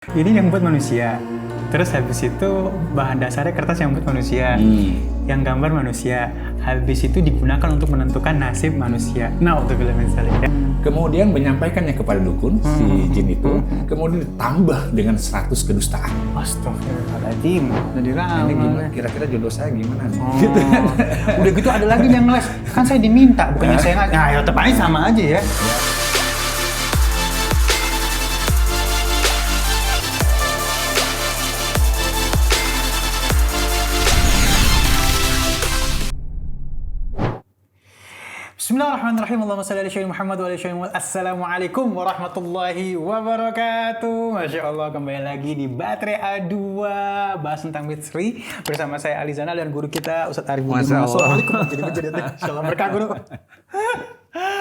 Ini yang buat manusia. Terus habis itu bahan dasarnya kertas yang buat manusia. Yang gambar manusia. Habis itu digunakan untuk menentukan nasib manusia. Nah, untuk film ya. Kemudian menyampaikannya kepada dukun, si jin itu, kemudian ditambah dengan 100 kedustaan. Astagfirullahaladzim. Jadi Ini gimana? ramal. Kira-kira jodoh saya gimana nih? Oh. Gitu kan. Udah gitu ada lagi yang ngeles. Kan saya diminta, bukannya saya nggak. Nah, ya tetap aja sama aja ya. Bismillahirrahmanirrahim. Allahumma shalli ala sayyidina Muhammad wa ala sayyidina Muhammad. Assalamualaikum warahmatullahi wabarakatuh. Masya Allah, kembali lagi di Baterai A2 bahas tentang misteri bersama saya Ali Zainal dan guru kita Ustadz Arif Budiman. Masya Allah. Assalamualaikum. Jadi Masya Allah, berkah guru.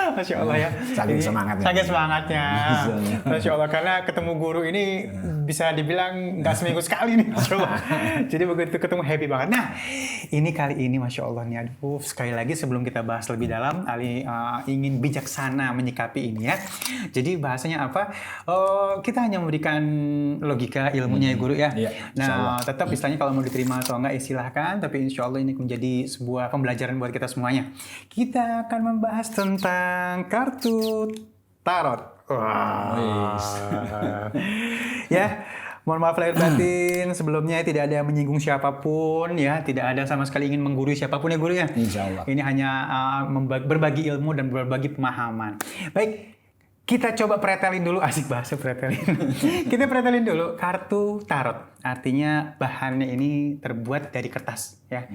Masya Allah ya. Saking semangatnya. Saking semangatnya. Masya Allah, karena ketemu guru ini bisa dibilang nggak seminggu sekali nih. Masya Allah. Jadi begitu ketemu happy banget. Nah, ini kali ini Masya Allah nih. Aduh, sekali lagi sebelum kita bahas lebih dalam, Ali ingin bijaksana menyikapi ini ya. Jadi bahasanya apa? Kita hanya memberikan logika ilmunya ya guru ya. Iya, Nah, tetap istilahnya kalau mau diterima atau enggak silahkan. Tapi insya Allah ini menjadi sebuah pembelajaran buat kita semuanya. Kita akan membahas tentang kartu tarot. Wah. Ya, mohon maaf lahir batin. Sebelumnya tidak ada menyinggung siapapun ya, tidak ada sama sekali ingin menggurui siapapun ya guru ya. Insya Allah. Ini hanya berbagi ilmu dan berbagi pemahaman. Baik, kita coba pretelin dulu, asik bahasa pretelin. Kita pretelin dulu kartu tarot. Artinya bahannya ini terbuat dari kertas ya.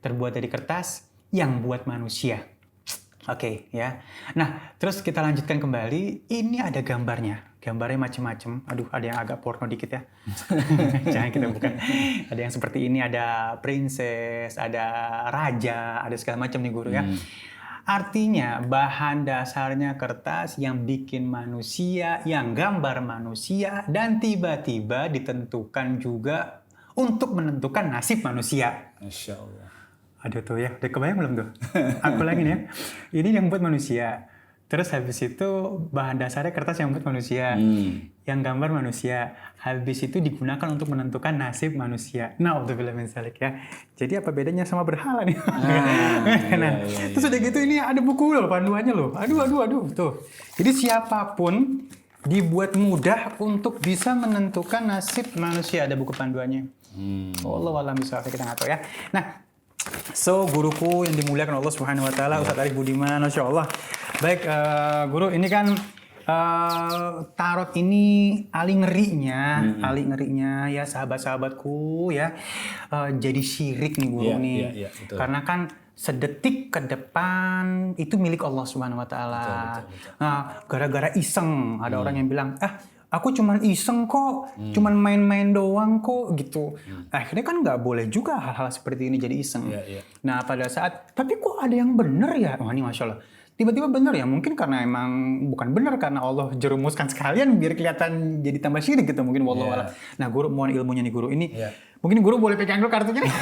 Terbuat dari kertas yang buat manusia. Oke ya. Nah, terus kita lanjutkan kembali. Ini ada gambarnya. Gambarnya macam-macam. Aduh, ada yang agak porno dikit ya. Jangan kita bukan. Ada yang seperti ini, ada princess, ada raja, ada segala macam nih guru ya. Artinya bahan dasarnya kertas yang bikin manusia, yang gambar manusia, dan tiba-tiba ditentukan juga untuk menentukan nasib manusia. Masya Allah. Aduh tuh ya, udah kebayang belum tuh? Aku lagi nih ya. Ini yang buat manusia. Terus habis itu bahan dasarnya kertas yang buat manusia. Yang gambar manusia. Habis itu digunakan untuk menentukan nasib manusia. Nah, untuk film salik ya. Jadi apa bedanya sama berhala nih? Nah, terus udah gitu ini ada buku loh, panduannya loh. Aduh. Tuh. Jadi siapapun dibuat mudah untuk bisa menentukan nasib manusia. Ada buku panduannya. Wallahualam bishawab, kita nggak tahu ya. Nah, so, guruku yang dimuliakan Allah Subhanahu wa taala, Ustadz Arif Budiman, Masya Allah. Baik, guru, ini kan tarot ini ali ngerinya ya sahabat-sahabatku ya. Jadi syirik nih guru nih. Iya, betul. Karena kan sedetik ke depan itu milik Allah Subhanahu wa taala. Betul. Nah, gara-gara iseng ada orang yang bilang, aku cuman iseng kok, cuman main-main doang kok gitu. Akhirnya kan nggak boleh juga hal-hal seperti ini jadi iseng. Iya. Nah pada saat, tapi kok ada yang bener ya? Wah ini Masya Allah. Tiba-tiba bener ya, mungkin karena emang bukan bener karena Allah jerumuskan sekalian biar kelihatan jadi tambah syirik gitu mungkin. Wallahualam. Nah guru mohon ilmunya nih guru ini. Mungkin guru boleh pegang dulu kartunya nih.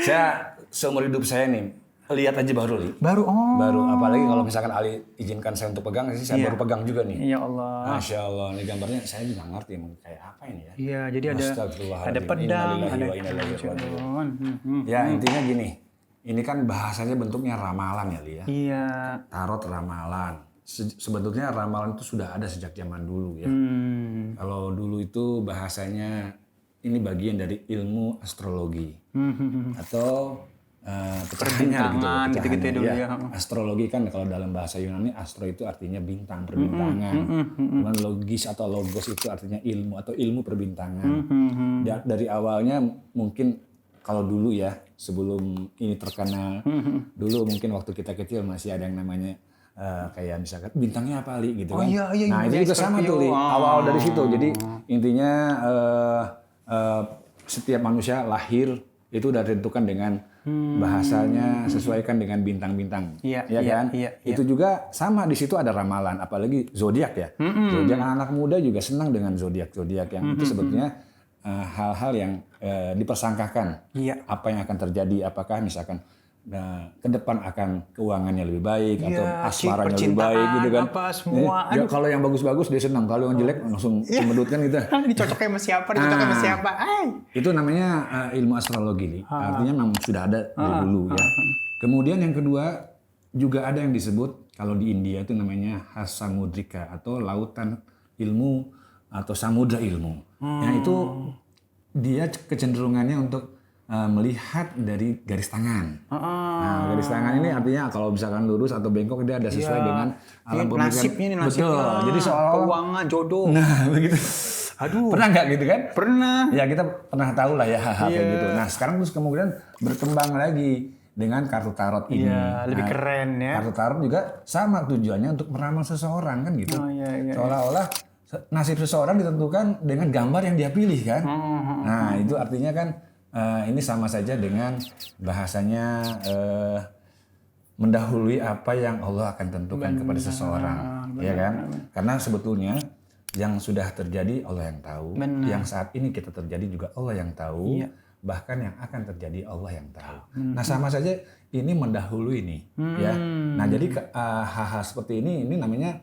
Saya seumur hidup saya nih, lihat aja baru li. Baru, Apalagi kalau misalkan Ali izinkan saya untuk pegang, sih saya baru pegang juga nih. Ya Allah. Masya Allah, ini gambarnya saya juga ngerti emang kayak apa ini ya. Iya, jadi ada Astagfirullahaladzim. pedang, Innalillahi ada wa inna ilaihi raji'un. Hmm. Ya intinya gini, ini kan bahasanya bentuknya ramalan ya Li ya. Iya. Tarot ramalan. Sebetulnya ramalan itu sudah ada sejak zaman dulu ya. Kalau dulu itu bahasanya ini bagian dari ilmu astrologi atau Perbintangan gitu-gitu dulu ya. Astrologi kan kalau dalam bahasa Yunani astro itu artinya bintang, perbintangan. Kemudian logis atau logos itu artinya ilmu atau ilmu perbintangan. Dari awalnya mungkin kalau dulu ya sebelum ini terkenal, dulu mungkin waktu kita kecil masih ada yang namanya kayak misalkan bintangnya apa Li gitu kan. Iya, Nah itu juga sama tuh Li, awal dari situ. Jadi intinya setiap manusia lahir itu udah ditentukan dengan bahasanya sesuaikan dengan bintang-bintang, Iya, kan? iya. Itu juga sama di situ ada ramalan, apalagi zodiak ya. Zodiak anak muda juga senang dengan zodiak yang itu sebetulnya hal-hal yang dipersangkakan. Iya. Apa yang akan terjadi? Apakah misalkan ke depan akan keuangannya lebih baik atau Iya, asmaranya lebih baik gitu kan. apa semua. Ya, kalau yang bagus-bagus dia senang, kalau yang jelek langsung cemberut kan gitu. Dicocoknya sama siapa, dicocoknya sama siapa. Itu namanya ilmu astrologi, Li. Artinya memang sudah ada dari dulu ya. Kemudian yang kedua juga ada yang disebut kalau di India itu namanya Hasamudrika atau lautan ilmu atau samudra ilmu. Yang itu dia kecenderungannya untuk melihat dari garis tangan. Nah, garis tangan ini artinya kalau misalkan lurus atau bengkok dia ada sesuai dengan alam pemikiran. Nasibnya nih, nasibnya. Betul. Jadi seolah-olah keuangan, jodoh. Nah, begitu. Aduh. Pernah nggak gitu kan? Pernah. Ya kita pernah tahu lah ya hal-hal kayak gitu. Nah sekarang terus kemudian berkembang lagi dengan kartu tarot ini. Iya, lebih keren ya. Kartu tarot juga sama tujuannya untuk meramal seseorang kan gitu. Iya. Seolah-olah nasib seseorang ditentukan dengan gambar yang dia pilih kan. Nah itu artinya kan ini sama saja dengan bahasanya mendahului apa yang Allah akan tentukan kepada seseorang, ya kan? Karena sebetulnya yang sudah terjadi Allah yang tahu, yang saat ini kita terjadi juga Allah yang tahu, bahkan yang akan terjadi Allah yang tahu. Nah sama saja ini mendahului nih, ya. Nah jadi hal-hal seperti ini namanya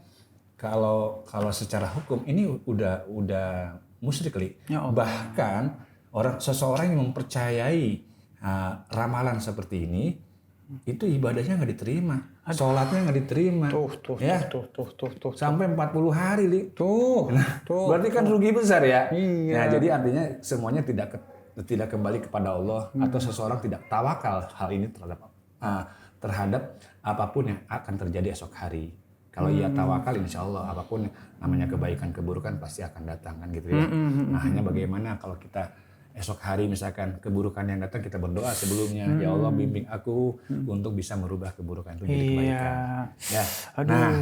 kalau secara hukum ini udah musyrik, Li. Bahkan seseorang yang mempercayai ramalan seperti ini itu ibadahnya nggak diterima, sholatnya nggak diterima, tuh, sampai 40 hari, Li. Berarti kan rugi besar ya. Iya. Nah, jadi artinya semuanya tidak kembali kepada Allah atau seseorang tidak tawakal hal ini terhadap apapun yang akan terjadi esok hari. Kalau ia tawakal, insya Allah apapun namanya kebaikan keburukan pasti akan datang kan gitu ya. Nah, hanya bagaimana kalau kita esok hari misalkan keburukan yang datang kita berdoa sebelumnya, ya Allah bimbing aku untuk bisa merubah keburukan itu jadi kebaikan. Ya. Nah,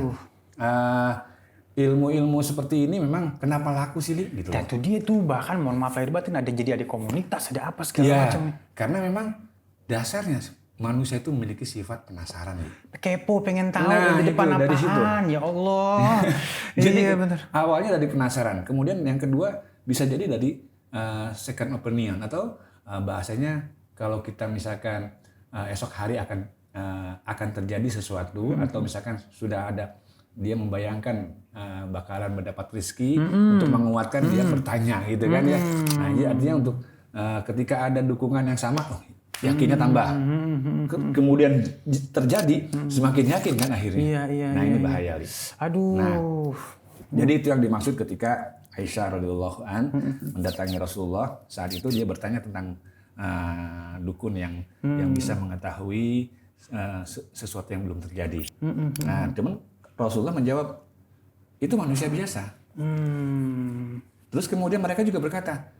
ilmu-ilmu seperti ini memang kenapa laku sih, Li? Gitu. Dan itu dia tuh bahkan mohon maaf lahir batin ada komunitas, ada apa segala macam. Karena memang dasarnya manusia itu memiliki sifat penasaran. Kepo, pengen tahu itu, di depan dari situ. apaan, ya Allah. Jadi bener. awalnya dari penasaran, kemudian yang kedua bisa jadi dari second opinion atau bahasanya kalau kita misalkan esok hari akan terjadi sesuatu atau misalkan sudah ada dia membayangkan bakalan mendapat rezeki untuk menguatkan dia bertanya gitu kan ya. Nah ini artinya untuk ketika ada dukungan yang sama yakinnya tambah. Kemudian terjadi semakin yakin kan akhirnya. Nah ini bahaya, Li. Aduh. Nah, jadi itu yang dimaksud ketika Aisyah radhiyallahu an mendatangi Rasulullah, saat itu dia bertanya tentang dukun yang bisa mengetahui sesuatu yang belum terjadi. Nah, cuman Rasulullah menjawab itu manusia biasa. Terus kemudian mereka juga berkata,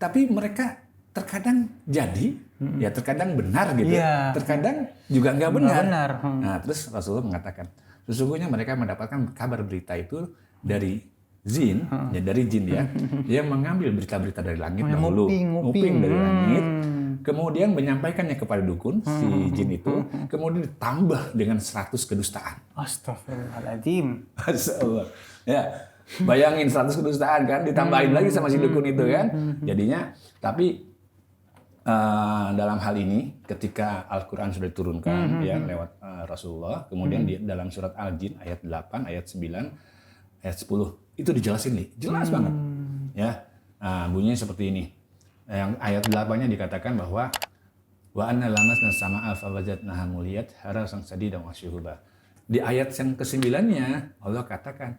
tapi mereka terkadang jadi, ya terkadang benar gitu, terkadang juga nggak benar. Nah, terus Rasulullah mengatakan, sesungguhnya mereka mendapatkan kabar berita itu dari jin, ya dari jin ya, yang mengambil berita-berita dari langit dahulu, nguping dari langit, kemudian menyampaikannya kepada dukun si jin itu, kemudian ditambah dengan 100 kedustaan. Astagfirullahaladzim. Astagfirullah. Ya, bayangin 100 kedustaan kan, ditambahin lagi sama si dukun itu kan, jadinya. Tapi dalam hal ini, ketika Al-Quran sudah diturunkan ya lewat Rasulullah, kemudian di dalam surat Al-Jin ayat 8, ayat 9, ayat 10 itu dijelasin nih, jelas banget. Ya, bunyinya seperti ini. Yang ayat 8-nya dikatakan bahwa wa anna lamasna sama'a fa wajadnaha muliyat harasan sadidan wa syuhuba. Di ayat yang ke-9-nya Allah katakan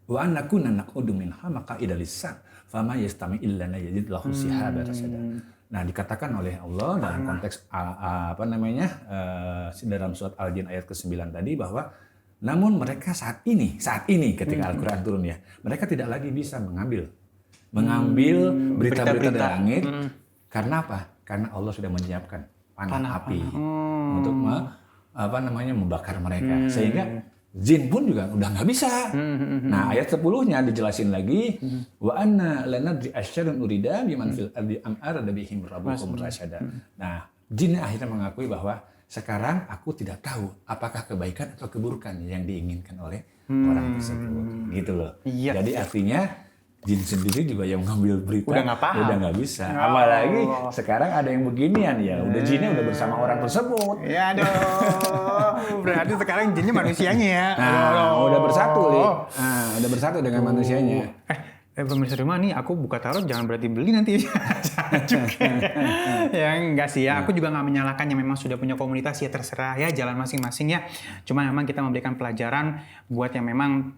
wa anna kunna naqudu minha maqa'ida lis-sam fama yastami illa yajid lahu shihaba rasada. Nah, dikatakan oleh Allah dalam konteks dalam surat Al-Jin ayat ke-9 tadi bahwa namun mereka saat ini ketika Al-Quran turun ya, mereka tidak lagi bisa mengambil berita-berita dari langit. Karena apa? Karena Allah sudah menyiapkan panah api untuk membakar mereka. Sehingga jin pun juga udah nggak bisa. Nah, ayat 10-nya dijelasin lagi, wa anna lanadri asyarun urida biman fil ardi am arada bihim rabbukum rasyada. Nah, jin akhirnya mengakui bahwa sekarang aku tidak tahu apakah kebaikan atau keburukan yang diinginkan oleh orang tersebut. Gitu loh. Jadi artinya jin sendiri juga yang ngambil berita Udah nggak paham. udah nggak bisa. Apalagi sekarang ada yang beginian ya, udah jinnya udah bersama orang tersebut. Ya aduh, berarti sekarang jinnya manusianya ya. Nah, udah bersatu, Li. Nah, udah bersatu dengan manusianya. Pemirsa rumah nih, aku buka tarot jangan berarti beli nanti. Ya enggak sih ya, aku juga nggak menyalahkan yang memang sudah punya komunitas, ya terserah ya, jalan masing-masing ya. Cuma memang kita memberikan pelajaran buat yang memang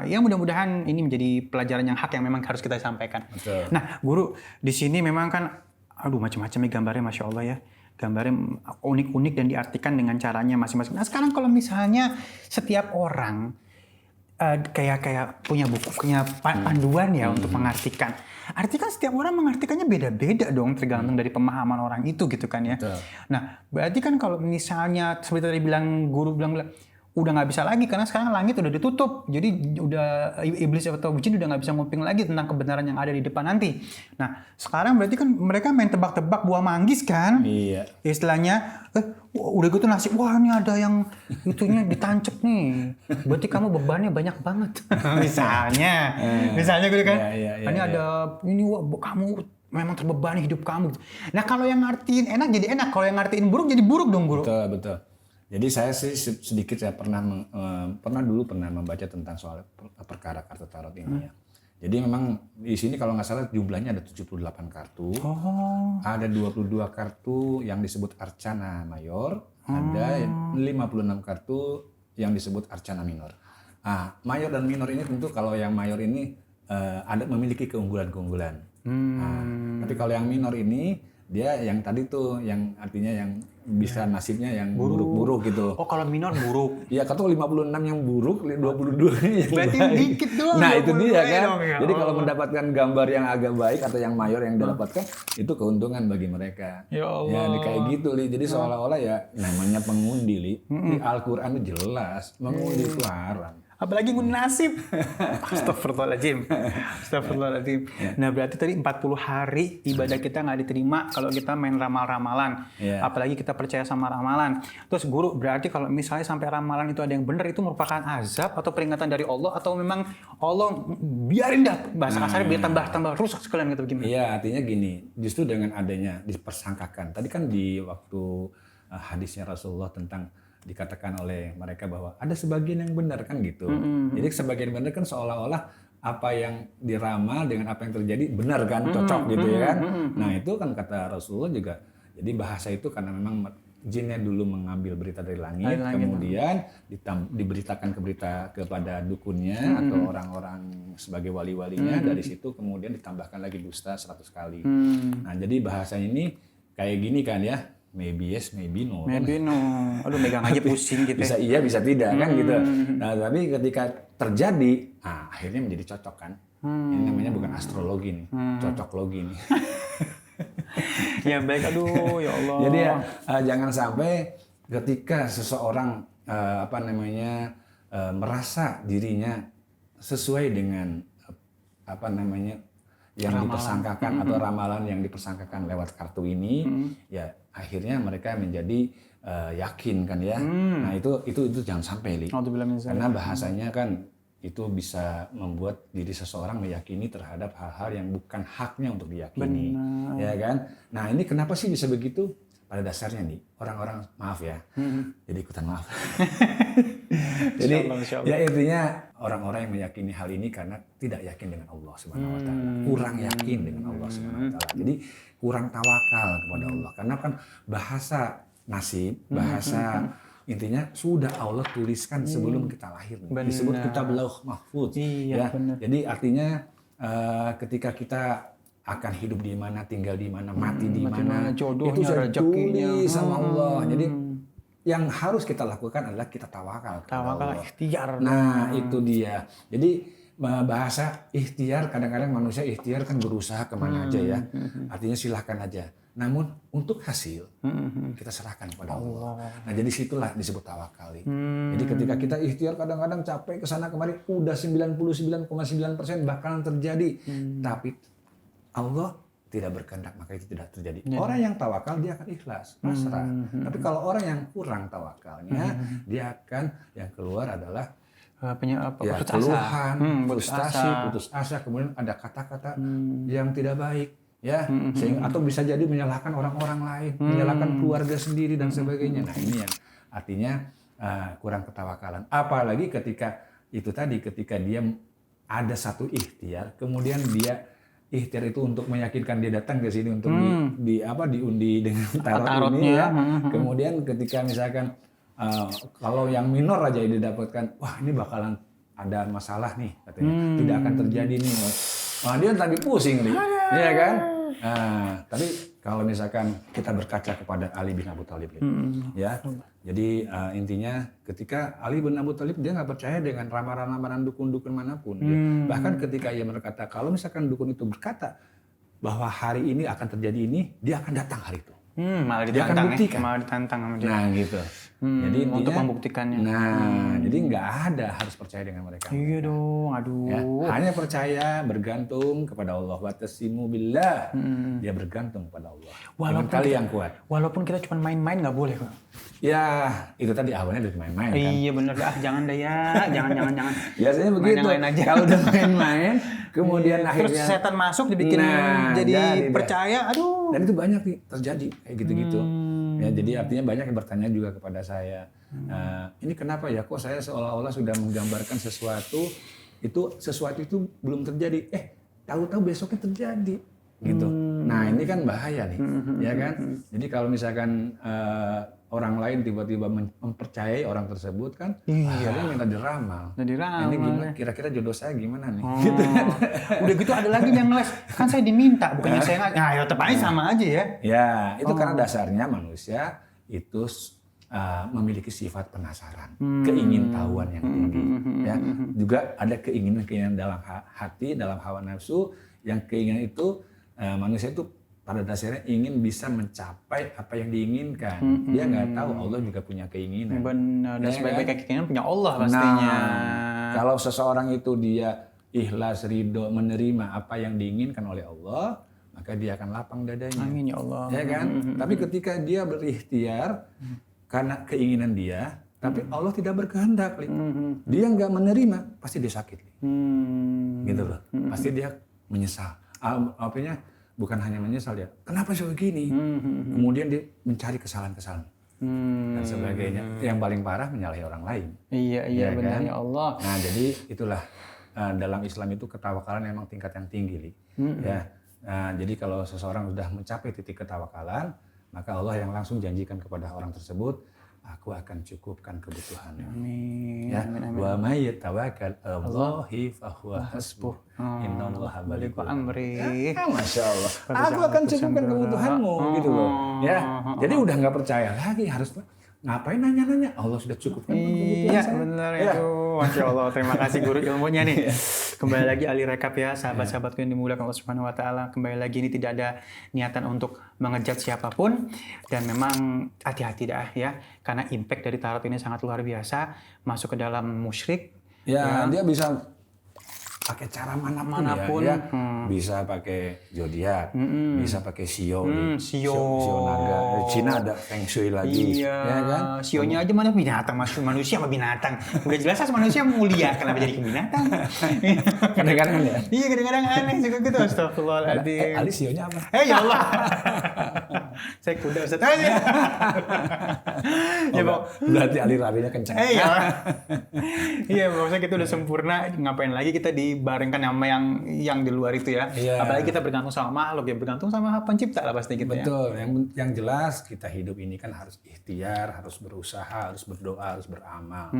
ya mudah-mudahan ini menjadi pelajaran yang hak yang memang harus kita sampaikan. Betul. Nah, guru di sini memang kan, aduh macam-macam nih gambarnya, masya Allah ya. Gambarnya unik-unik dan diartikan dengan caranya masing-masing. Nah sekarang kalau misalnya setiap orang kayak punya buku, punya panduan ya untuk mengartikan. Artikan setiap orang mengartikannya beda-beda dong, tergantung dari pemahaman orang itu gitu kan ya. Betul. Nah, berarti kan kalau misalnya seperti tadi guru bilang udah nggak bisa lagi karena sekarang langit udah ditutup, jadi udah iblis atau jin udah nggak bisa nguping lagi tentang kebenaran yang ada di depan nanti. Nah, sekarang berarti kan mereka main tebak-tebak buah manggis kan? Iya. Istilahnya, udah gitu nasi, wah ini ada yang itunya ditancap nih, berarti kamu bebannya banyak banget. misalnya gitu kan, ini ada ini, wah kamu memang terbebani hidup kamu. Nah kalau yang ngartiin enak jadi enak, kalau yang ngartiin buruk jadi buruk dong guru. Betul. Jadi saya sih sedikit saya pernah membaca tentang soal perkara kartu tarot ini ya. Jadi memang di sini kalau nggak salah jumlahnya ada 78 kartu. Ada 22 kartu yang disebut Arcana Mayor, ada 56 kartu yang disebut Arcana Minor. Mayor dan minor ini tentu kalau yang mayor ini ada memiliki keunggulan-keunggulan. Tapi kalau yang minor ini dia yang tadi tuh yang artinya yang bisa nasibnya yang buruk-buruk gitu. Oh kalau minor buruk. Iya, kata 56 yang buruk, 22 yang berarti baik. dikit doang. Nah itu dia kan. Dong, ya. Jadi kalau mendapatkan gambar yang agak baik atau yang mayor yang didapatkan itu keuntungan bagi mereka. Ya Allah. Ya kayak gitu Li. Jadi seolah-olah ya namanya pengundi Li. Di Al-Quran itu jelas mengundi itu haram. Apalagi ngun nasib. Astagfirullahaladzim. Nah berarti tadi 40 hari ibadah kita nggak diterima kalau kita main ramal-ramalan. Apalagi kita percaya sama ramalan. Terus guru, berarti kalau misalnya sampai ramalan itu ada yang benar, itu merupakan azab atau peringatan dari Allah, atau memang Allah biarin dah, bahasa kasarnya biar tambah rusak sekalian gitu gimana? Iya, artinya gini, justru dengan adanya dipersangkakan. Tadi kan di waktu hadisnya Rasulullah tentang dikatakan oleh mereka bahwa ada sebagian yang benar kan gitu. Jadi sebagian benar kan seolah-olah apa yang diramal dengan apa yang terjadi benar kan, cocok gitu ya kan. Nah itu kan kata Rasulullah juga. Jadi bahasa itu karena memang jinnya dulu mengambil berita dari langit, kemudian diberitakan kepada dukunnya atau orang-orang sebagai wali-walinya. Dari situ kemudian ditambahkan lagi dusta 100 kali. Nah jadi bahasa ini kayak gini kan ya. Maybe yes, maybe no. Maybe no. Aduh megang aja pusing gitu. Bisa iya, bisa tidak kan gitu. Nah tapi ketika terjadi, akhirnya menjadi cocok kan. Ini namanya bukan astrologi nih, cocoklogi nih. Ya baik, aduh ya Allah. Jadi ya jangan sampai ketika seseorang merasa dirinya sesuai dengan yang dipersangkakan atau ramalan yang dipersangkakan lewat kartu ini, ya akhirnya mereka menjadi yakin kan ya. Nah itu jangan sampai Li. Karena bahasanya kan itu bisa membuat diri seseorang meyakini terhadap hal-hal yang bukan haknya untuk diyakini. Benar. Ya kan? Nah ini kenapa sih bisa begitu? Pada dasarnya nih orang-orang, maaf ya, jadi ikutan maaf. Jadi ya intinya orang-orang yang meyakini hal ini karena tidak yakin dengan Allah Subhanahu Wa Taala, kurang yakin dengan Allah Subhanahu Wa Taala. Jadi kurang tawakal kepada Allah, karena kan bahasa nasib, bahasa intinya sudah Allah tuliskan sebelum kita lahir, disebut kitab Lauh Mahfuz. Ya. Jadi artinya ketika kita akan hidup di mana, tinggal di mana, mati di mana, itu sudah ditulis sama Allah. Jadi yang harus kita lakukan adalah kita tawakal kepada Allah. Ikhtiar. Nah itu dia. Jadi bahasa ikhtiar, kadang-kadang manusia ikhtiar kan berusaha kemana aja ya. Artinya silahkan aja. Namun untuk hasil kita serahkan kepada Allah. Nah jadi situlah disebut tawakal. Jadi ketika kita ikhtiar kadang-kadang capek kesana kemari, udah 99,9% bakalan terjadi. Tapi Allah tidak berkehendak, maka itu tidak terjadi. Orang yang tawakal dia akan ikhlas, pasrah. Tapi kalau orang yang kurang tawakalnya, dia akan yang keluar adalah putus keluhan, putus frustasi, asa. putus asa, kemudian ada kata-kata yang tidak baik, ya, sehingga atau bisa jadi menyalahkan orang-orang lain, menyalahkan keluarga sendiri dan sebagainya. Nah, ini yang artinya kurang ketawakalan. Apalagi ketika itu tadi, ketika dia ada satu ikhtiar, kemudian dia ikhtiar itu untuk meyakinkan dia datang ke sini untuk diundi dengan tarot ini ya. Kemudian ketika misalkan kalau yang minor aja didapatkan, wah ini bakalan ada masalah nih katanya, tidak akan terjadi nih. Wah dia lagi pusing nih, ya kan? Tapi kalau misalkan kita berkaca kepada Ali bin Abi Thalib, ya, jadi intinya ketika Ali bin Abi Thalib dia nggak percaya dengan ramalan-ramalan dukun-dukun manapun. Ya. Bahkan ketika ia berkata, kalau misalkan dukun itu berkata bahwa hari ini akan terjadi ini, dia akan datang hari itu. Malah Dia akan ditantang buktikan. malah ditantang sama dia. Nah gitu. Jadi intinya, untuk membuktikannya. Nah, jadi nggak ada harus percaya dengan mereka. Iya dong, aduh. Ya, hanya percaya, bergantung kepada Allah. Watasimu billah. Dia bergantung kepada Allah. Dengan tali yang kuat. Walaupun kita cuma main-main nggak boleh kok. Ya, itu tadi awalnya dari main-main kan. Iya bener jangan deh ya, jangan. Biasanya begitu. Main yang lain aja. Kalau udah main-main, kemudian Terus akhirnya setan masuk dibikin jadi percaya, aduh. Dan itu banyak nih terjadi kayak gitu-gitu. Ya, jadi artinya banyak yang bertanya juga kepada saya. Ini kenapa ya kok saya seolah-olah sudah menggambarkan sesuatu itu belum terjadi. Tahu-tahu besoknya terjadi gitu. Nah, ini kan bahaya nih. Ya kan? Jadi kalau misalkan orang lain tiba-tiba mempercayai orang tersebut kan, akhirnya minta diramal. Ini gimana? Kira-kira jodoh saya gimana nih? Gitu kan. Udah gitu ada lagi yang ngeles. Kan saya diminta, bukannya saya nggak. Nah, ya tetap aja sama aja ya. Ya, itu karena dasarnya manusia itu memiliki sifat penasaran, keingintahuan yang tinggi. Ya, juga ada keinginan dalam hati, dalam hawa nafsu, yang keinginan itu manusia itu pada dasarnya ingin bisa mencapai apa yang diinginkan. Dia nggak tahu Allah juga punya keinginan. Benar. Dan sebaik-baik keinginan punya Allah pastinya. Kalau seseorang itu dia ikhlas, ridho, menerima apa yang diinginkan oleh Allah, maka dia akan lapang dadanya. Amin ya Allah. Ya kan? Tapi ketika dia berikhtiar karena keinginan dia, tapi Allah tidak berkehendak, dia nggak menerima, pasti dia sakit, gitu loh. Pasti dia menyesal. Artinya bukan hanya menyesal ya, kenapa sih begini? Kemudian dia mencari kesalahan-kesalahan dan sebagainya. Yang paling parah menyalahi orang lain. Iya benar kan? ya Allah. Nah jadi itulah dalam Islam itu ketawakalan memang tingkat yang tinggi, ya. Jadi kalau seseorang sudah mencapai titik ketawakalan, maka Allah yang langsung janjikan kepada orang tersebut, aku akan cukupkan kebutuhannya. Amin. Ya, wa may yatawakkal 'alallahi fahuwa hasbuh. Innallaha balighu amri. Masya Allah. Aku akan cukupkan kebutuhanmu, gitu loh. Ya, jadi udah nggak percaya lagi, harus ngapain nanya-nanya? Allah sudah cukupkan kebutuhan saya. Iya benar itu. Masya Allah. Terima kasih guru ilmunya nih. Kembali lagi Ali Rekap ya, sahabat-sahabatku yang dimuliakan Allah Subhanahu Wa Taala. Kembali lagi ini tidak ada niatan untuk mengejat siapapun, dan memang hati-hati dah ya, karena impact dari tarot ini sangat luar biasa, masuk ke dalam musyrik. Ya, dia bisa pakai cara manapun ya. Bisa pakai zodiak, bisa pakai sio, sio naga. Cina ada feng shui lagi, ya kan? Sionya aja mana binatang, manusia sama binatang. Udah jelas manusia mulia, kenapa jadi ke binatang? Kadang-kadang ya. Iya kadang-kadang aneh juga gitu. Astagfirullahaladzim. Ali sionya apa? Ya Allah. Saya kuda Ustaz. Ya berarti Ali larinya kencang. Iya, maksudnya kita udah sempurna, ngapain lagi kita dibarengkan sama yang di luar itu ya. Apalagi kita bergantung sama makhluk, ya bergantung sama pencipta lah pasti kita. Betul. Yang jelas kita hidup ini kan harus ikhtiar, harus berusaha, harus berdoa, harus beramal.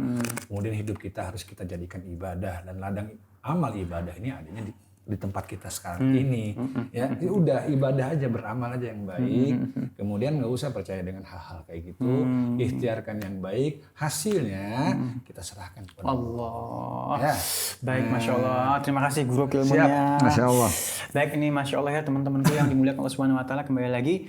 Kemudian hidup kita harus kita jadikan ibadah, dan ladang amal ibadah ini adanya di tempat kita sekarang ini. Ya, udah ibadah aja, beramal aja yang baik. Kemudian nggak usah percaya dengan hal-hal kayak gitu. Ikhtiarkan yang baik, hasilnya kita serahkan kepada Allah. Ya. Baik, Masya Allah. Terima kasih guru ilmunya. Masya Allah. Baik, ini Masya Allah ya teman-temanku yang dimuliakan Allah Subhanahu Wa Taala. Kembali lagi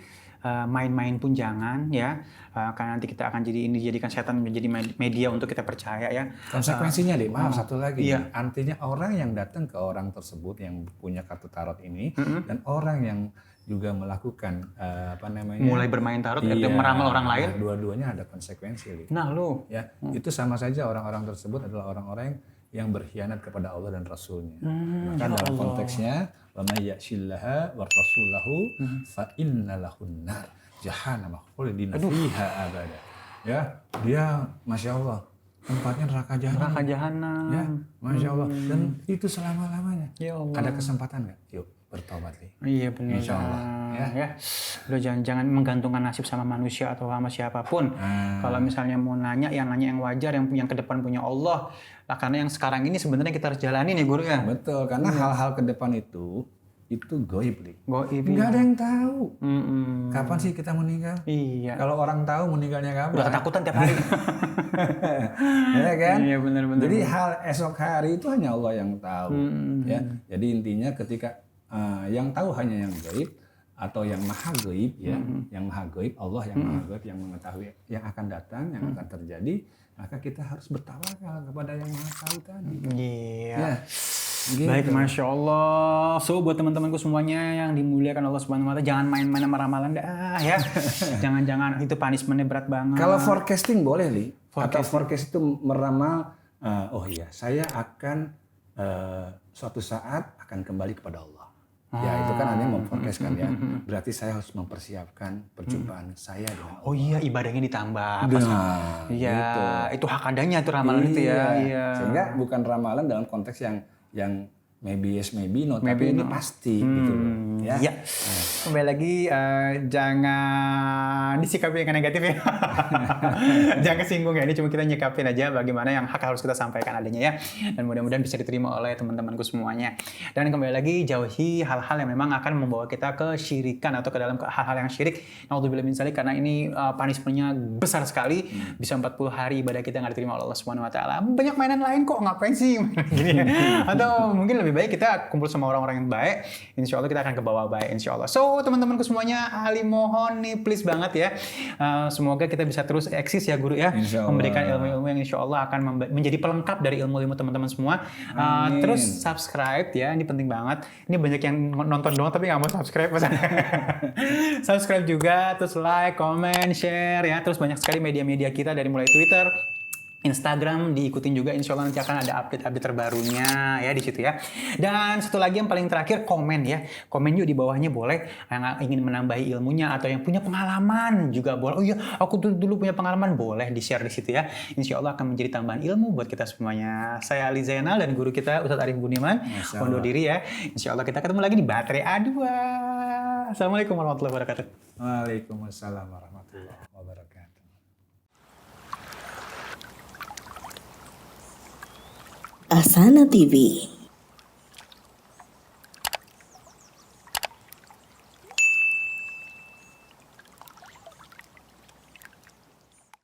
main-main pun jangan ya. Karena nanti kita akan dijadikan setan menjadi media untuk kita percaya ya. Konsekuensinya deh, maaf satu lagi. Iya. Artinya orang yang datang ke orang tersebut yang punya kartu tarot ini dan orang yang juga melakukan mulai bermain tarot, meramal orang lain. Dua-duanya ada konsekuensi. Nah lo, ya itu sama saja orang-orang tersebut adalah orang-orang yang berkhianat kepada Allah dan Rasulnya. Maka dalam konteksnya, wa may ya'shillaha wa rasulahu fa inna lahun nar jahannam khalidina fiha abada. Ya, dia Masya Allah tempatnya neraka jahanam. Neraka jahanam. Ya, Masya Allah. Dan itu selama-lamanya. Ya Allah. Ada kesempatan nggak? Yuk bertobat nih. Iya benar. Insya Allah. Ya. Lo jangan menggantungkan nasib sama manusia atau sama siapapun. Kalau misalnya mau nanya yang wajar, yang ke depan punya Allah. Nah, karena yang sekarang ini sebenarnya kita harus jalani nih guru ya. Betul, karena hal-hal ke depan itu goib, Li. Goib. Nggak ada yang tahu. Kapan sih kita meninggal? Iya. Kalau orang tahu meninggalnya kapan? Udah ketakutan tiap hari. Ya kan? Iya benar-benar. Jadi hal esok hari itu hanya Allah yang tahu. Ya. Jadi intinya ketika yang tahu hanya yang gaib atau yang maha gaib ya, yang maha gaib Allah yang maha gaib yang mengetahui yang akan datang, yang akan terjadi, maka kita harus bertawakal kepada yang maha tahu tadi. Iya. Ya. Gitu. Baik, Masya Allah. So, buat teman-temanku semuanya yang dimuliakan Allah Subhanahu Wa Taala, jangan main-main sama ramalan dah ya. Jangan-jangan itu punishment-nya berat banget. Kalau forecasting boleh, Li. Atau forecast itu meramal, oh iya, saya akan suatu saat akan kembali kepada Allah. Ya, itu kan hanya memforecast kan ya. Berarti saya harus mempersiapkan perjumpaan saya dengan Allah. Oh iya, ibadahnya ditambah. Nah, iya, gitu. Itu hak adanya tuh ramalan itu ya. Iya. Sehingga bukan ramalan dalam konteks yang maybe yes, maybe no, tapi ini pasti gitu loh. Ya. Iya. Kembali lagi, jangan disikapi dengan negatif ya. Jangan kesinggung ya, ini cuma kita nyikapin aja bagaimana yang hak harus kita sampaikan adanya ya. Dan mudah-mudahan bisa diterima oleh teman-temanku semuanya. Dan kembali lagi, jauhi hal-hal yang memang akan membawa kita ke syirikan atau ke dalam hal-hal yang syirik. Naudzubillah min dzalik, karena ini punishment-nya besar sekali. Bisa 40 hari ibadah kita nggak diterima oleh Allah Subhanahu Wa Taala. Banyak mainan lain kok, ngapain sih? Gini. Atau mungkin lebih baik kita kumpul sama orang-orang yang baik. Insya Allah kita akan ke bawah baik, insya Allah. So, teman-temanku semuanya, Ali mohon nih, please banget ya. Semoga kita bisa terus eksis ya, Guru ya. Memberikan ilmu-ilmu yang insya Allah akan menjadi pelengkap dari ilmu-ilmu teman-teman semua. Terus subscribe ya, ini penting banget. Ini banyak yang nonton doang tapi nggak mau subscribe. Subscribe juga, terus like, comment, share ya. Terus banyak sekali media-media kita dari mulai Twitter, Instagram, diikutin juga, insya Allah nanti akan ada update-update terbarunya ya di situ ya. Dan satu lagi yang paling terakhir, komen ya. Komen juga di bawahnya boleh, yang ingin menambahi ilmunya atau yang punya pengalaman juga boleh. Oh iya, aku dulu punya pengalaman, boleh di-share di situ ya. Insya Allah akan menjadi tambahan ilmu buat kita semuanya. Saya Ali Zainal dan guru kita Ustadz Arif Budiman. Undur diri ya. Insya Allah kita ketemu lagi di Baterai A2. Assalamualaikum warahmatullahi wabarakatuh. Waalaikumsalam warahmatullahi wabarakatuh. Asana TV.